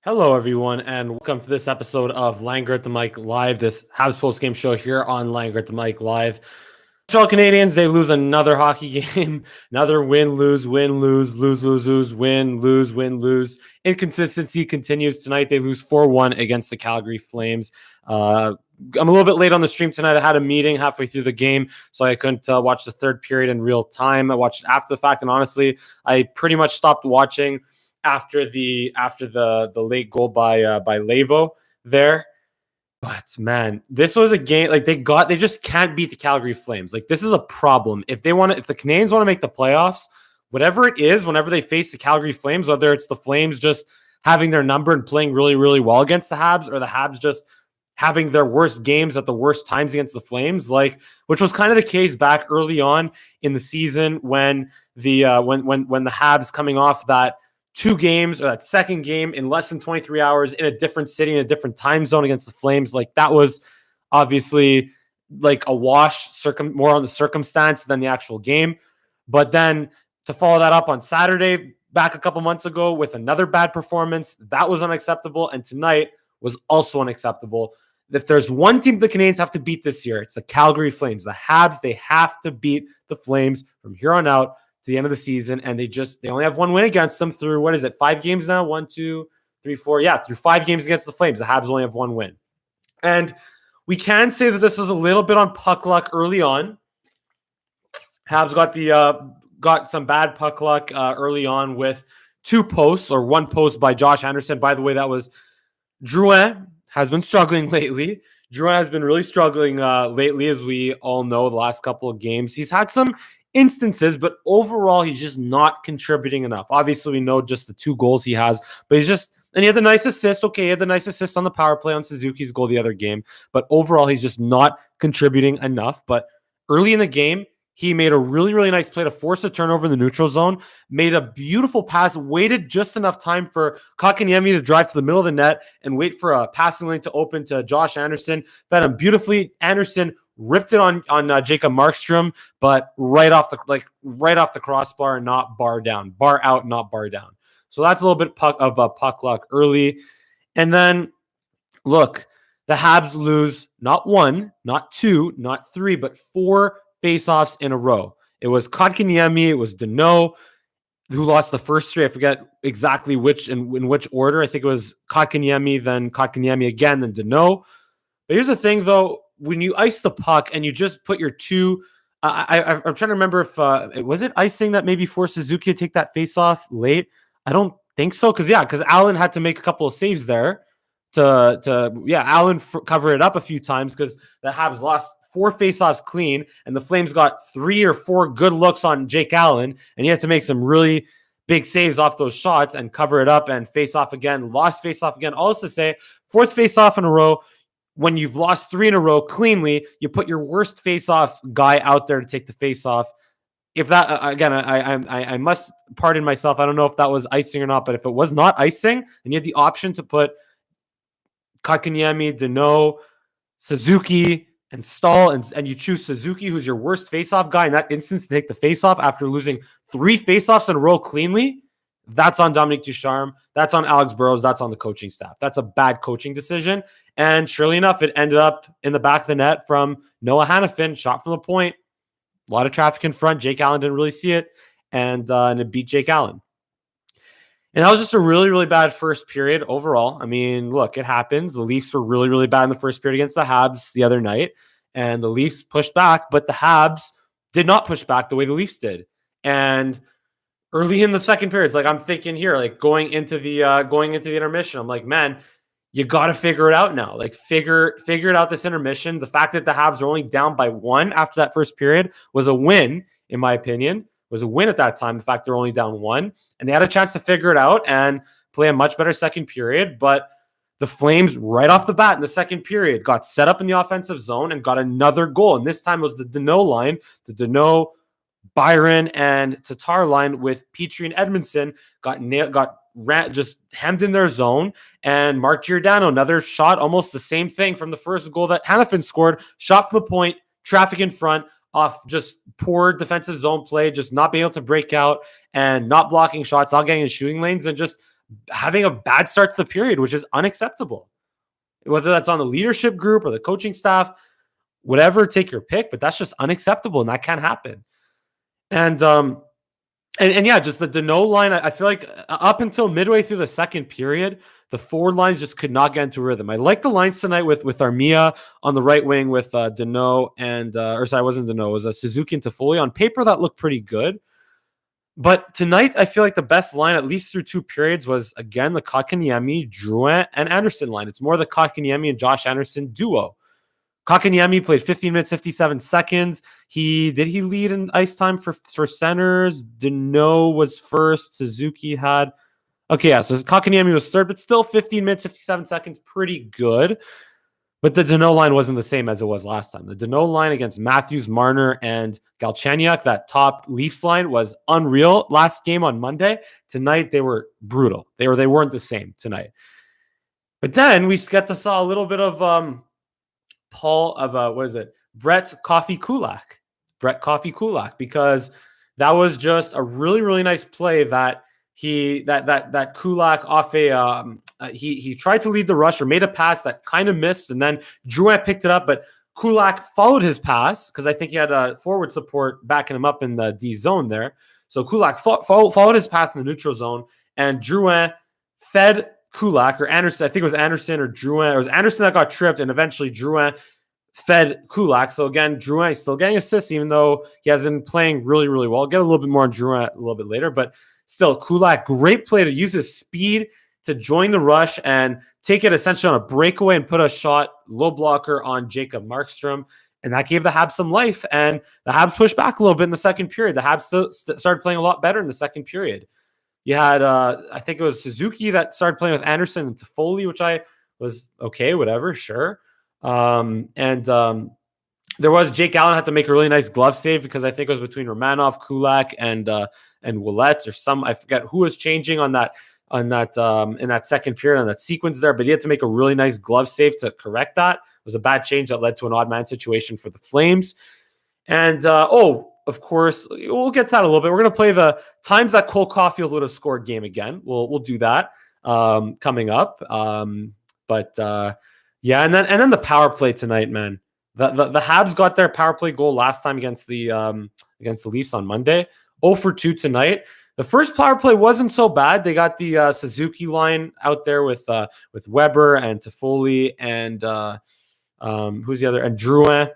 Hello, everyone, and welcome to this episode of Langer at the Mic Live, this Habs post-game show here on Langer at the Mic Live. Montreal Canadiens, they lose another hockey game, another win, lose, win, lose, lose, lose, lose, win, lose, win, lose. Inconsistency continues tonight. They lose 4-1 against the Calgary Flames. I'm a little bit late on the stream tonight. I had a meeting halfway through the game, so I couldn't watch the third period in real time. I watched it after the fact, and honestly, I pretty much stopped watching after the late goal by Levo there. But man, this was a game like they just can't beat the Calgary Flames. Like, this is a problem. If the Canadiens want to make the playoffs, whatever it is, whenever they face the Calgary Flames, whether it's the Flames just having their number and playing really, really well against the Habs, or the Habs just having their worst games at the worst times against the Flames, which was kind of the case back early on in the season when the Habs coming off that 2 games or that second game in less than 23 hours in a different city, in a different time zone against the Flames. Like, that was obviously like a wash, more on the circumstance than the actual game. But then to follow that up on Saturday, back a couple months ago, with another bad performance, that was unacceptable. And tonight was also unacceptable. If there's one team the Canadiens have to beat this year, it's the Calgary Flames. The Habs, they have to beat the Flames from here on out to the end of the season, and they only have one win against them through, 5 games now? 1, 2, 3, 4. Yeah, through 5 games against the Flames, the Habs only have one win. And we can say that this was a little bit on puck luck early on. Habs got some bad puck luck early on with 2 posts, or 1 post by Josh Anderson. By the way, that was Drouin. Has been struggling lately. Drouin has been really struggling lately, as we all know, the last couple of games. He's had some instances, but overall, he's just not contributing enough. Obviously, we know just the 2 goals he has, but and he had the nice assist. Okay, he had the nice assist on the power play on Suzuki's goal the other game, but overall, he's just not contributing enough. But early in the game, he made a really, really nice play to force a turnover in the neutral zone, made a beautiful pass, waited just enough time for Kotkaniemi to drive to the middle of the net and wait for a passing lane to open to Josh Anderson. Fed him beautifully. Anderson ripped it on Jacob Markstrom, but right off the crossbar, not bar down. Bar out, not bar down. So that's a little bit of puck luck early. And then, look, the Habs lose not 1, not 2, not 3, but 4 faceoffs in a row. It was Kotkaniemi, it was Danault, who lost the first 3. I forget exactly in which order. I think it was Kotkaniemi, then Kotkaniemi again, then Danault. But here's the thing, though. When you ice the puck and you just put your 2, I'm trying to remember if was it icing that maybe forced Suzuki to take that faceoff late. I don't think so, because Allen had to make a couple of saves there Allen cover it up a few times, because the Habs lost 4 faceoffs clean, and the Flames got 3 or 4 good looks on Jake Allen, and he had to make some really big saves off those shots and cover it up and face off again, lost face off again. All this to say, 4th face off in a row. When you've lost 3 in a row cleanly, you put your worst face-off guy out there to take the face-off. If that, again, I must pardon myself. I don't know if that was icing or not, but if it was not icing, and you had the option to put Kotkaniemi, Danault, Suzuki, and Stahl, and you choose Suzuki, who's your worst face-off guy in that instance, to take the face-off after losing 3 face-offs in a row cleanly, that's on Dominique Ducharme. That's on Alex Burrows. That's on the coaching staff. That's a bad coaching decision. And surely enough, it ended up in the back of the net from Noah Hanifin, shot from the point. A lot of traffic in front. Jake Allen didn't really see it, and it beat Jake Allen. And that was just a really, really bad first period overall. I mean, look, it happens. The Leafs were really, really bad in the first period against the Habs the other night, and the Leafs pushed back, but the Habs did not push back the way the Leafs did. And early in the second period, it's like, I'm thinking here, like going into the intermission, I'm like, man, you got to figure it out now. Like, figure it out this intermission. The fact that the Habs are only down by 1 after that first period was a win, in my opinion. Was a win at that time. The fact they're only down 1, and they had a chance to figure it out and play a much better second period. But the Flames, right off the bat in the second period, got set up in the offensive zone and got another goal. And this time was the Danault line, the Danault, Byron, and Tatar line with Petrie and Edmondson just hemmed in their zone. And Mark Giordano, another shot, almost the same thing from the first goal that Hanifin scored, shot from the point, traffic in front, off just poor defensive zone play, just not being able to break out and not blocking shots, not getting in shooting lanes, and just having a bad start to the period, which is unacceptable. Whether that's on the leadership group or the coaching staff, whatever, take your pick, but that's just unacceptable and that can't happen. And yeah, just the Danault line, I feel like up until midway through the second period, the forward lines just could not get into rhythm. I like the lines tonight with Armia on the right wing with Danault and, or sorry, it wasn't Danault, it was Suzuki and Toffoli. On paper, that looked pretty good. But tonight, I feel like the best line, at least through two periods, was, again, the Kotkaniemi, Drouin, and Anderson line. It's more the Kotkaniemi and Josh Anderson duo. Kotkaniemi played 15 minutes, 57 seconds. Did he lead in ice time for centers? Danault was first. Suzuki had... Okay, yeah, so Kotkaniemi was third, but still 15 minutes, 57 seconds, pretty good. But the Danault line wasn't the same as it was last time. The Danault line against Matthews, Marner, and Galchenyuk, that top Leafs line, was unreal last game on Monday. Tonight, they were brutal. They weren't the same tonight. But then we get to saw a little bit of Brett Coffee Kulak, because that was just a really, really nice play that that Kulak off he tried to lead the rush or made a pass that kind of missed, and then Drouin picked it up, but Kulak followed his pass because I think he had a forward support backing him up in the D zone there. So Kulak followed his pass in the neutral zone, and Drouin fed Kulak, or Anderson, I think it was Anderson or Drouin. It was Anderson that got tripped, and eventually Drouin fed Kulak. So again, Drouin is still getting assists, even though he hasn't been playing really, really well. I'll get a little bit more on Drouin a little bit later, but still, Kulak, great play to use his speed to join the rush and take it essentially on a breakaway and put a shot, low blocker on Jacob Markstrom. And that gave the Habs some life. And the Habs pushed back a little bit in the second period. The Habs started playing a lot better in the second period. You had, I think it was Suzuki that started playing with Anderson and Toffoli, which I was okay, whatever, sure. There was Jake Allen had to make a really nice glove save because I think it was between Romanov, Kulak, and Willette, or some, I forget who was changing in that second period on that sequence there, but he had to make a really nice glove save to correct that. It was a bad change that led to an odd man situation for the Flames. And of course, we'll get to that a little bit. We're going to play the times that Cole Caulfield would have scored game again. We'll do that coming up. Yeah, and then the power play tonight, man. The Habs got their power play goal last time against the Leafs on Monday. 0 for 2 tonight. The first power play wasn't so bad. They got the Suzuki line out there with Weber and Toffoli and who's the other, and Drouin.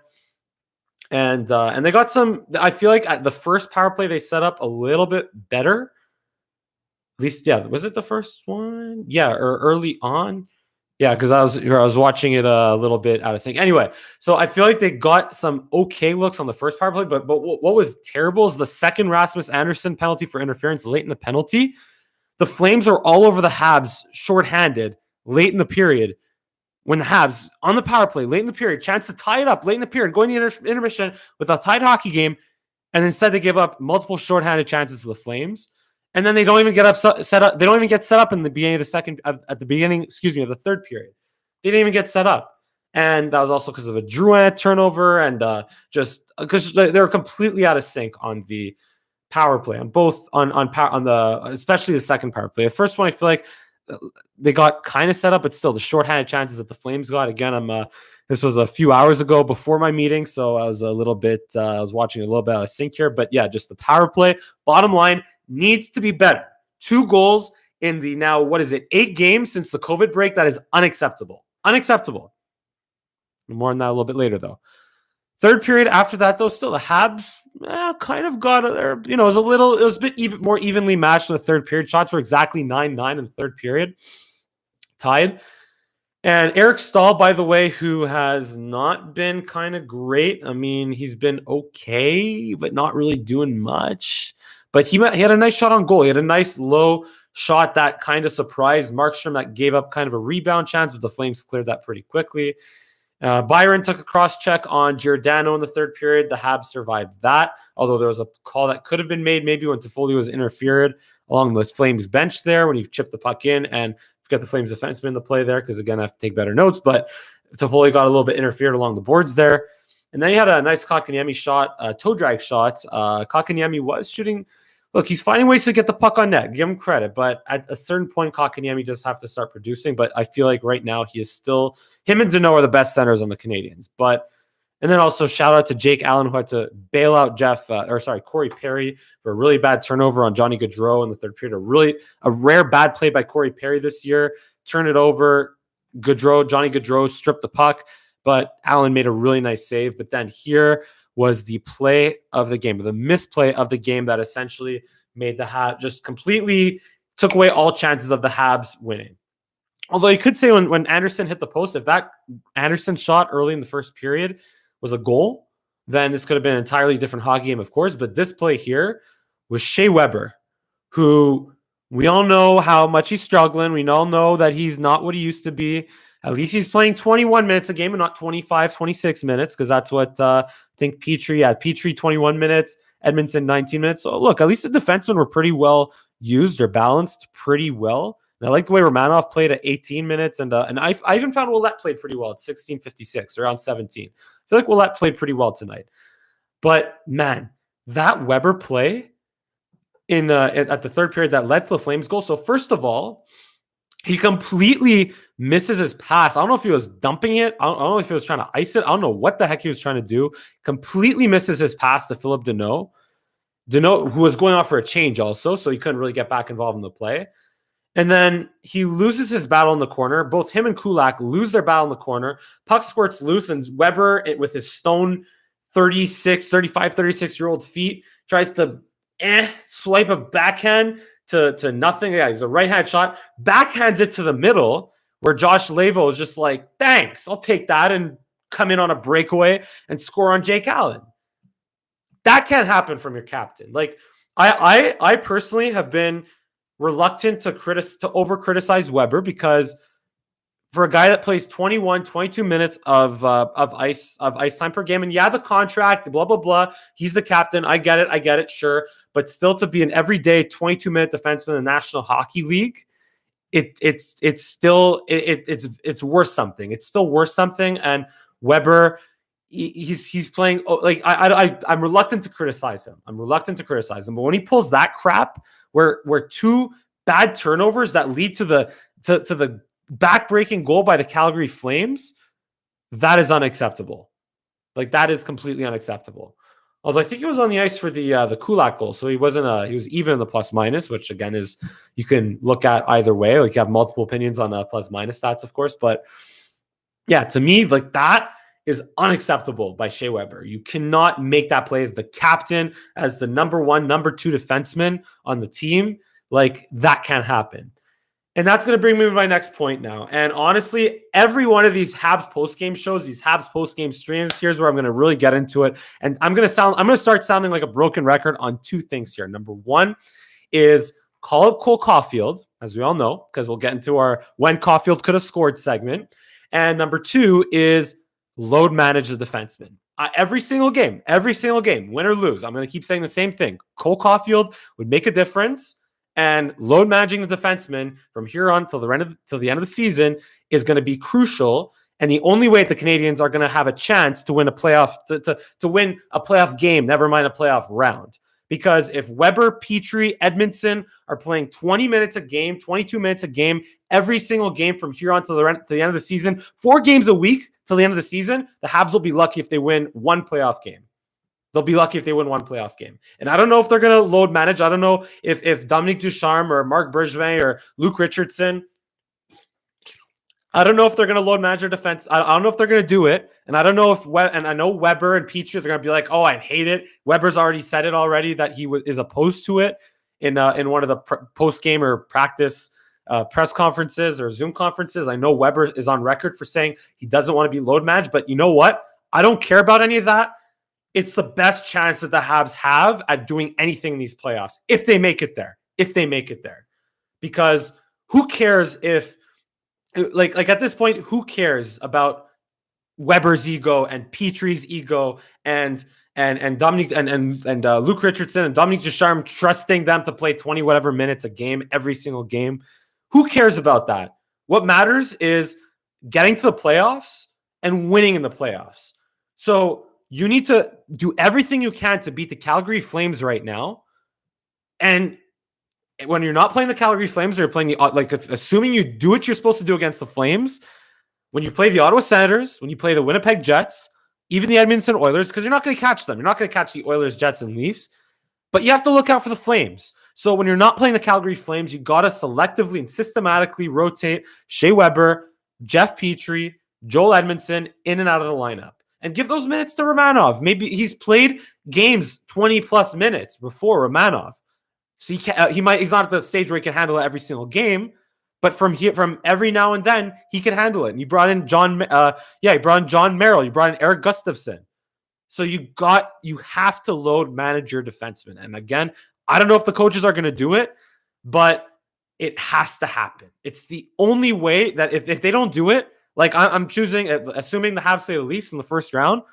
And they got some. I feel like at the first power play they set up a little bit better. At least, yeah. Was it the first one? Yeah, or early on. Yeah, because I was watching it a little bit out of sync. Anyway, so I feel like they got some okay looks on the first power play, but what was terrible is the second Rasmus Anderson penalty for interference late in the penalty. The Flames are all over the Habs shorthanded late in the period. When the Habs on the power play late in the period, chance to tie it up late in the period, going to the intermission with a tight hockey game, and instead they give up multiple shorthanded chances to the Flames. And then they don't even get set up. They don't even get set up in the beginning of the third period. They didn't even get set up, and that was also because of a Drouin turnover and just because they were completely out of sync on the power play on the especially the second power play. The first one, I feel like they got kind of set up, but still the shorthanded chances that the Flames got. Again, this was a few hours ago before my meeting, so I was a little bit. I was watching a little bit out of sync here, but yeah, just the power play. Bottom line, needs to be better. 2 goals in the now, 8 games since the COVID break? That is unacceptable. Unacceptable. More on that a little bit later, though. Third period after that, though, still the Habs kind of got there. It was a bit more evenly matched in the third period. Shots were exactly 9-9 in the third period. Tied. And Eric Stahl, by the way, who has not been kind of great. I mean, he's been okay, but not really doing much. But he had a nice shot on goal. He had a nice low shot that kind of surprised Markstrom, that gave up kind of a rebound chance, but the Flames cleared that pretty quickly. Byron took a cross-check on Giordano in the third period. The Habs survived that, although there was a call that could have been made maybe when Toffoli was interfered along the Flames bench there when he chipped the puck in, and forget the Flames defenseman in the play there because, again, I have to take better notes, but Toffoli got a little bit interfered along the boards there. And then he had a nice Kotkaniemi shot, toe drag shot. Kotkaniemi was shooting look, he's finding ways to get the puck on net. Give him credit. But at a certain point, Kotkaniemi just have to start producing. But I feel like right now he is still, him and Danault are the best centers on the Canadiens. And then also shout out to Jake Allen, who had to bail out Corey Perry for a really bad turnover on Johnny Gaudreau in the third period. A rare bad play by Corey Perry this year. Turn it over. Johnny Gaudreau stripped the puck, but Allen made a really nice save. But then here was the play of the game, the misplay of the game that essentially made the Habs, just completely took away all chances of the Habs winning. Although you could say when Anderson hit the post, if that Anderson shot early in the first period was a goal, then this could have been an entirely different hockey game, of course. But this play here was Shea Weber, who we all know how much he's struggling. We all know that he's not what he used to be. At least he's playing 21 minutes a game and not 25, 26 minutes, because that's what I think Petrie had. Petrie, 21 minutes, Edmondson, 19 minutes. So look, at least the defensemen were pretty well used or balanced pretty well. And I like the way Romanov played at 18 minutes. And I even found Ouellette played pretty well at 16:56, around 17. I feel like Ouellette played pretty well tonight. But, man, that Weber play at the third period that led to the Flames goal. So, first of all, he completely misses his pass. I don't know if he was dumping it. I don't know if he was trying to ice it. I don't know what the heck he was trying to do. Completely misses his pass to Philip Danault. Danault, who was going off for a change also, so he couldn't really get back involved in the play. And then he loses his battle in the corner. Both him and Kulak lose their battle in the corner. Puck squirts loose, and Weber, with his stone 36-year-old feet, tries to swipe a backhand to nothing. Yeah, he's a right-hand shot. Backhands it to the middle, where Josh Lavo is just like, thanks, I'll take that, and come in on a breakaway and score on Jake Allen. That can't happen from your captain. Like, I personally have been reluctant to over criticize Weber, because for a guy that plays 22 minutes of ice time per game, and the contract, blah blah blah, he's the captain. I get it, sure, but still, to be an everyday 22-minute defenseman in the National Hockey League, it's still worth something. It's still worth something, and Weber, he's playing like I'm reluctant to criticize him. But when he pulls that crap, where two bad turnovers that lead to the back-breaking goal by the Calgary Flames, that is unacceptable. Like, that is completely unacceptable. Although I think he was on the ice for the Kulak goal, so he wasn't. He was even in the plus-minus, which again is, you can look at either way. Like, you have multiple opinions on plus-minus stats, of course, but yeah, to me, like, that is unacceptable by Shea Weber. You cannot make that play as the captain, as the number 1, number 2 defenseman on the team. Like, that can't happen. And that's going to bring me to my next point now. And honestly, every one of these Habs postgame shows, these Habs postgame streams, here's where I'm going to really get into it. And I'm going to start sounding like a broken record on two things here. Number one is call up Cole Caulfield, as we all know, because we'll get into our when Caulfield could have scored segment. And number two is load manage the defenseman. Every single game, win or lose, I'm going to keep saying the same thing. Cole Caulfield would make a difference. And load managing the defenseman from here on till the end of the season is going to be crucial. And the only way the Canadiens are going to have a chance to win a playoff to win a playoff game, never mind a playoff round. Because if Weber, Petrie, Edmondson are playing 20 minutes a game, 22 minutes a game, every single game from here on to the end of the season, 4 games a week till the end of the season, the Habs will be lucky if they win one playoff game. They'll be lucky if they win one playoff game. And I don't know if they're going to load manage. I don't know if Dominique Ducharme or Marc Bergevin or Luke Richardson, I don't know if they're going to load manage their defense. I don't know if they're going to do it. And I don't know and I know Weber and Petrie, they're going to be like, oh, I hate it. Weber's already said it already that he is opposed to it in one of the post-game or practice press conferences or Zoom conferences. I know Weber is on record for saying he doesn't want to be load managed, but you know what? I don't care about any of that. It's the best chance that the Habs have at doing anything in these playoffs if they make it there. Because who cares if, like at this point, who cares about Weber's ego and Petrie's ego and Dominique and Luke Richardson and Dominique Ducharme trusting them to play 20 whatever minutes a game every single game? Who cares about that? What matters is getting to the playoffs and winning in the playoffs. So you need to do everything you can to beat the Calgary Flames right now And when you're not playing the Calgary Flames, or you're playing assuming you do what you're supposed to do against the Flames, when you play the Ottawa Senators, when you play the Winnipeg Jets, even the Edmonton Oilers, because you're not going to catch them. You're not going to catch the Oilers, Jets, and Leafs, but you have to look out for the Flames. So when you're not playing the Calgary Flames, you got to selectively and systematically rotate Shea Weber, Jeff Petrie, Joel Edmondson in and out of the lineup, and give those minutes to Romanov. Maybe he's played games 20 plus minutes before Romanov. So he's not at the stage where he can handle it every single game, but from every now and then he can handle it. And you brought in John Merrill, you brought in Eric Gustafsson. So you have to load manage your defenseman. And again, I don't know if the coaches are going to do it, but it has to happen. It's the only way that if they don't do it, like I'm choosing, assuming the Habs play the Leafs in the first round,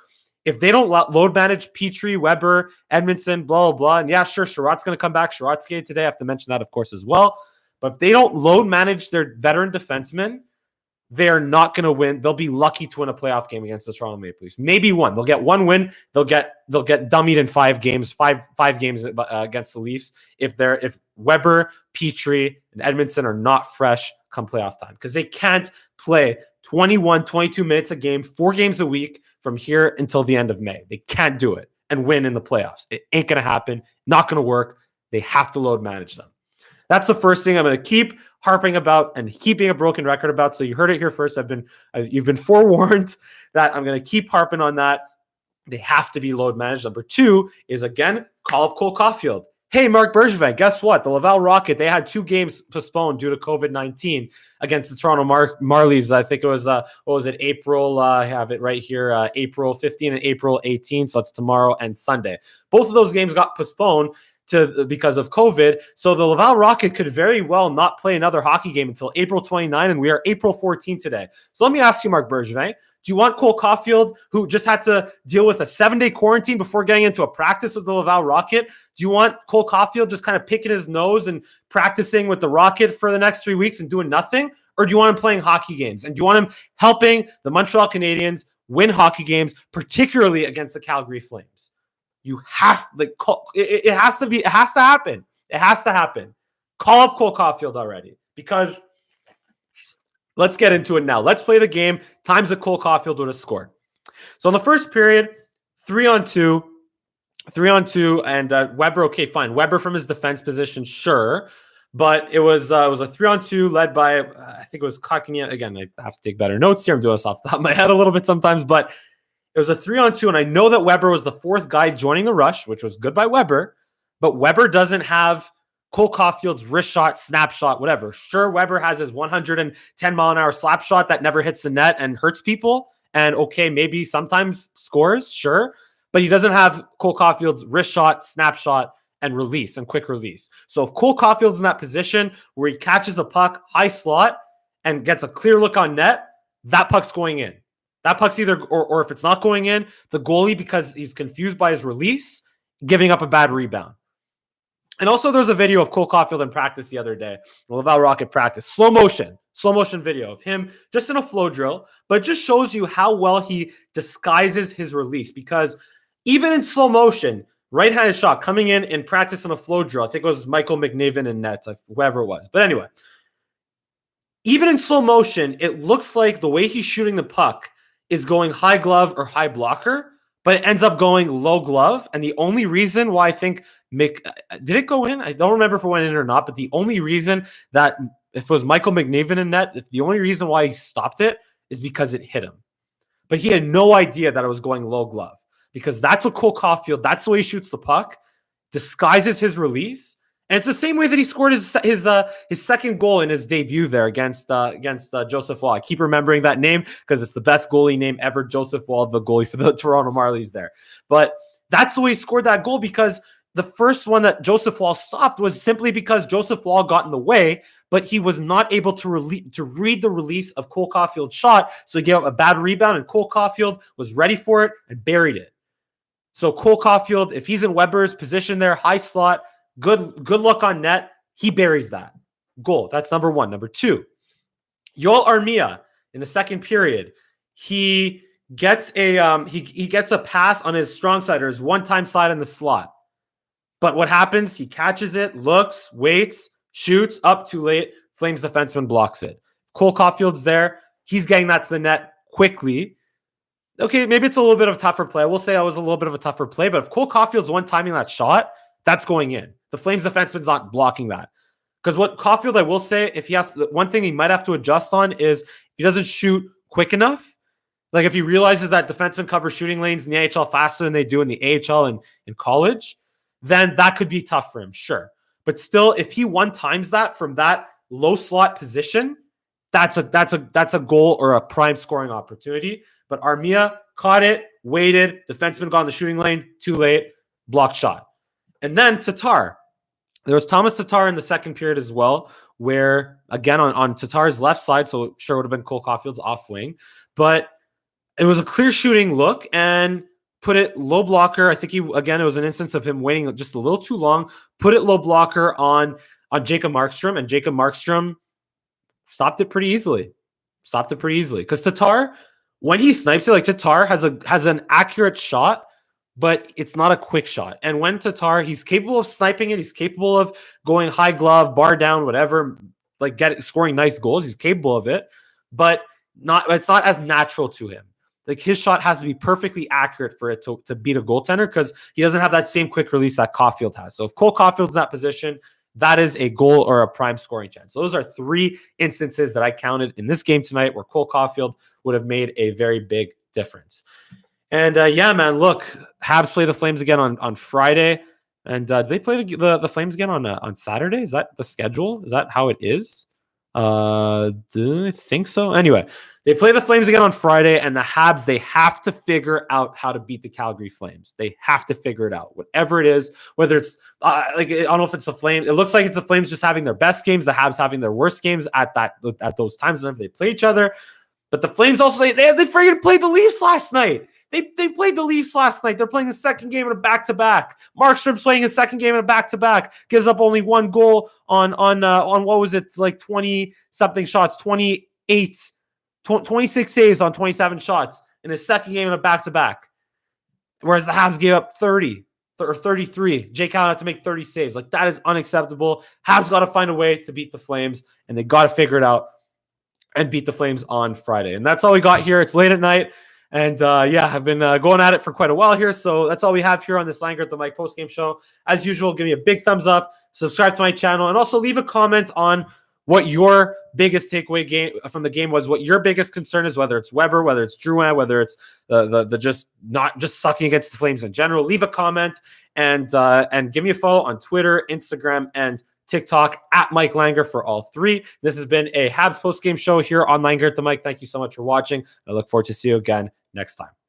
if they don't load manage Petrie, Weber, Edmondson, blah, blah, blah, and yeah, sure, Sherratt's going to come back. Sherratt skated today. I have to mention that, of course, as well. But if they don't load manage their veteran defensemen, they're not going to win. They'll be lucky to win a playoff game against the Toronto Maple Leafs. Maybe one. They'll get one win. They'll get dummied in five games against the Leafs if Weber, Petrie, and Edmondson are not fresh come playoff time, because they can't play 21, 22 minutes a game, 4 games a week from here until the end of May. They can't do it and win in the playoffs. It ain't going to happen. Not going to work. They have to load manage them. That's the first thing I'm going to keep harping about and keeping a broken record about. So you heard it here first. You've been forewarned that I'm going to keep harping on that. They have to be load managed. Number 2 is, again, call up Cole Caulfield. Hey, Marc Bergevin, guess what? The Laval Rocket, they had 2 games postponed due to COVID-19 against the Toronto Marlies. I think it was, April? I have it right here, April 15 and April 18. So it's tomorrow and Sunday. Both of those games got postponed because of COVID. So the Laval Rocket could very well not play another hockey game until April 29, and we are April 14 today. So let me ask you, Marc Bergevin, do you want Cole Caulfield, who just had to deal with a 7-day quarantine before getting into a practice with the Laval Rocket? Do you want Cole Caulfield just kind of picking his nose and practicing with the Rocket for the next 3 weeks and doing nothing? Or do you want him playing hockey games? And do you want him helping the Montreal Canadiens win hockey games, particularly against the Calgary Flames? You have it has to happen. It has to happen. Call up Cole Caulfield already, because let's get into it now. Let's play the game. Times that Cole Caulfield would have scored. So in the first period, 3-on-2, and Weber. Okay, fine. Weber from his defense position, sure, but it was a 3-on-2 led by I think it was Kotkaniemi. Again, I have to take better notes here. I'm doing this off the top of my head a little bit sometimes, but it was a 3-on-2, and I know that Weber was the 4th guy joining the rush, which was good by Weber, but Weber doesn't have Cole Caulfield's wrist shot, snap shot, whatever. Sure, Weber has his 110-mile-an-hour slap shot that never hits the net and hurts people, and okay, maybe sometimes scores, sure, but he doesn't have Cole Caulfield's wrist shot, snap shot, and release, and quick release. So if Cole Caulfield's in that position where he catches a puck, high slot, and gets a clear look on net, that puck's going in. That puck's either, or if it's not going in, the goalie, because he's confused by his release, giving up a bad rebound. And also there's a video of Cole Caulfield in practice the other day, the Laval Rocket practice, slow motion video of him just in a flow drill, but it just shows you how well he disguises his release, because even in slow motion, right-handed shot coming in practice in a flow drill, I think it was Michael McNiven in net, whoever it was. But anyway, even in slow motion, it looks like the way he's shooting the puck is going high glove or high blocker, but it ends up going low glove. And the only reason why I think did it go in? I don't remember if it went in or not, but the only reason that if it was Michael McNiven in net, the only reason why he stopped it is because it hit him. But he had no idea that it was going low glove, because that's what Cole Caulfield, that's the way he shoots the puck, disguises his release. And it's the same way that he scored his second goal in his debut there against Joseph Woll. I keep remembering that name because it's the best goalie name ever, Joseph Woll, the goalie for the Toronto Marlies there. But that's the way he scored that goal, because the first one that Joseph Woll stopped was simply because Joseph Woll got in the way, but he was not able to read the release of Cole Caulfield's shot, so he gave up a bad rebound, and Cole Caulfield was ready for it and buried it. So Cole Caulfield, if he's in Weber's position there, high slot, good look on net, he buries that goal. That's number 1. Number 2, Yoel Armia in the second period, he gets a he gets a pass on his strong side, or his one-time side in the slot. But what happens? He catches it, looks, waits, shoots, up too late. Flames defenseman blocks it. Cole Caulfield's there. He's getting that to the net quickly. Okay, maybe it's a little bit of a tougher play. I will say that was a little bit of a tougher play, but if Cole Caulfield's one timing that shot, that's going in. The Flames defenseman's not blocking that. Because what Caulfield, I will say, if he has one thing he might have to adjust on is if he doesn't shoot quick enough. Like if he realizes that defensemen cover shooting lanes in the AHL faster than they do in the AHL and in college, then that could be tough for him, sure. But still, if he one times that from that low slot position, that's a goal or a prime scoring opportunity. But Armia caught it, waited, defenseman got in the shooting lane, too late, blocked shot. And then Tatar. There was Thomas Tatar in the second period as well, where, again, on Tatar's left side, so it sure would have been Cole Caulfield's off wing, but it was a clear shooting look and put it low blocker. I think it was an instance of him waiting just a little too long, put it low blocker on Jacob Markstrom, and Jacob Markstrom stopped it pretty easily. Because Tatar, when he snipes it, like Tatar has an accurate shot, but it's not a quick shot. And when Tatar, he's capable of sniping it. He's capable of going high glove, bar down, whatever, like scoring nice goals. He's capable of it, but it's not as natural to him. Like his shot has to be perfectly accurate for it to beat a goaltender because he doesn't have that same quick release that Caulfield has. So if Cole Caulfield's in that position, that is a goal or a prime scoring chance. So those are 3 instances that I counted in this game tonight where Cole Caulfield would have made a very big difference. And yeah, man, look, Habs play the Flames again on Friday. And do they play the Flames again on Saturday? Is that the schedule? Is that how it is? I think so. Anyway, they play the Flames again on Friday, and the Habs, they have to figure out how to beat the Calgary Flames. They have to figure it out, whatever it is, whether it's I don't know if it's the Flames. It looks like it's the Flames just having their best games, the Habs having their worst games at those times whenever they play each other. But the Flames also, they freaking played the Leafs last night. They played the Leafs last night. They're playing the second game in a back-to-back. Markstrom's playing his second game in a back-to-back. Gives up only 1 goal on what was it, like 20-something shots, 26 saves on 27 shots in his second game in a back-to-back. Whereas the Habs gave up 30 or 33. Jake Allen had to make 30 saves. Like, that is unacceptable. Habs got to find a way to beat the Flames, and they got to figure it out and beat the Flames on Friday. And that's all we got here. It's late at night. And yeah, I've been going at it for quite a while here. So that's all we have here on this Langer at the Mike postgame show. As usual, give me a big thumbs up, subscribe to my channel, and also leave a comment on what your biggest takeaway from the game was, what your biggest concern is, whether it's Weber, whether it's Drouin, whether it's the just not just sucking against the Flames in general. Leave a comment and give me a follow on Twitter, Instagram, and TikTok at Mike Langer for all 3. This has been a Habs postgame show here on Langer at the Mike. Thank you so much for watching. I look forward to see you again next time.